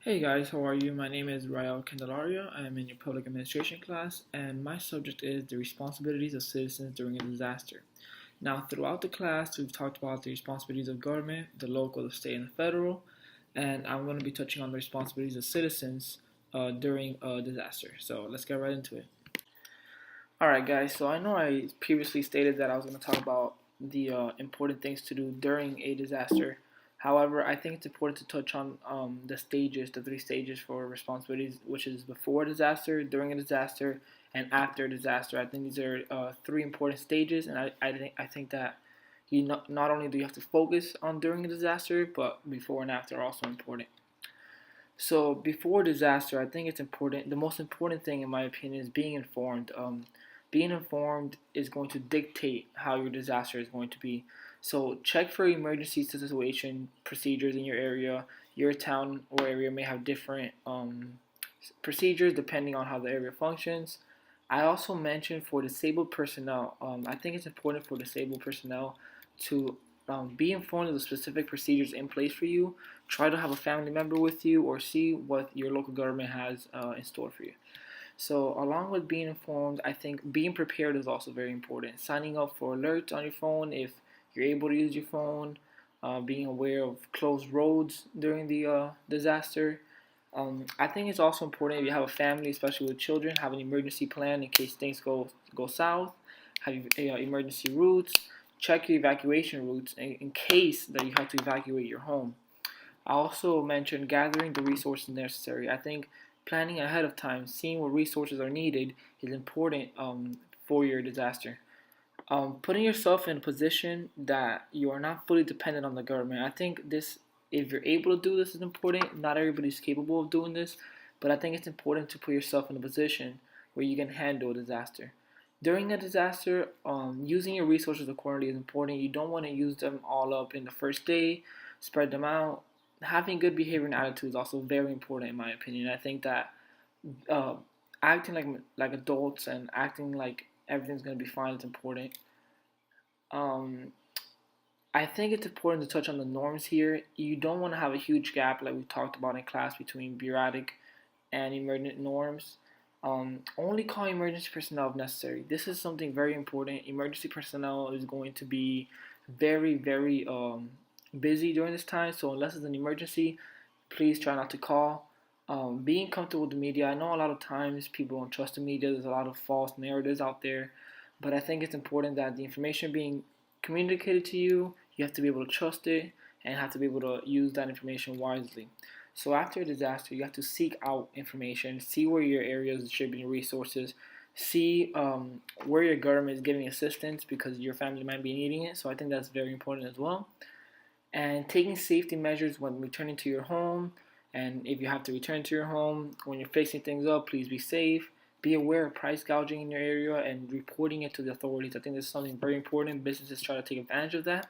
Hey guys, how are you? My name is Rael Candelaria. I am in your public administration class, and my subject is the responsibilities of citizens during a disaster. Now, throughout the class, we've talked about the responsibilities of government, the local, the state, and the federal, and I'm going to be touching on the responsibilities of citizens during a disaster. So let's get right into it. Alright, guys, so I know I previously stated that I was going to talk about the important things to do during a disaster. However, I think it's important to touch on the stages, the three stages for responsibilities, which is before a disaster, during a disaster, and after a disaster. I think these are three important stages, and I think that not only do you have to focus on during a disaster, but before and after are also important. So before disaster, I think it's important. The most important thing, in my opinion, is being informed. Being informed is going to dictate how your disaster is going to be. So check for emergency situation procedures in your area. Your town or area may have different procedures depending on how the area functions. I also mentioned for disabled personnel. I think it's important for disabled personnel to be informed of the specific procedures in place for you. Try to have a family member with you or see what your local government has in store for you. So, along with being informed, I think being prepared is also very important. Signing up for alerts on your phone if you're able to use your phone, being aware of closed roads during the disaster. I think it's also important if you have a family, especially with children, have an emergency plan in case things go south. Have emergency routes. Check your evacuation routes in case that you have to evacuate your home. I also mentioned gathering the resources necessary. I think planning ahead of time, seeing what resources are needed, is important for your disaster. Putting yourself in a position that you are not fully dependent on the government. I think this, if you're able to do this, is important. Not everybody's capable of doing this, but I think it's important to put yourself in a position where you can handle a disaster. During a disaster, using your resources accordingly is important. You don't want to use them all up in the first day, spread them out. Having good behavior and attitude is also very important, in my opinion. I think that uh, acting like adults and acting like everything's gonna be fine is important. Um, I think it's important to touch on the norms here. You don't want to have a huge gap like we talked about in class between bureaucratic and emergent norms. Only call emergency personnel if necessary. This is something very important. Emergency personnel is going to be very busy during this time, so unless it's an emergency, please try not to call. Being comfortable with the media. I know a lot of times people don't trust the media. There's a lot of false narratives out there, but I think it's important that the information being communicated to you, you have to be able to trust it and have to be able to use that information wisely. So after a disaster, you have to seek out information, see where your area is distributing resources, see where your government is giving assistance because your family might be needing it. So I think that's very important as well. And taking safety measures when returning to your home. And if you have to return to your home, when you're fixing things up, please be safe. Be aware of price gouging in your area and reporting it to the authorities. I think this is something very important. Businesses try to take advantage of that.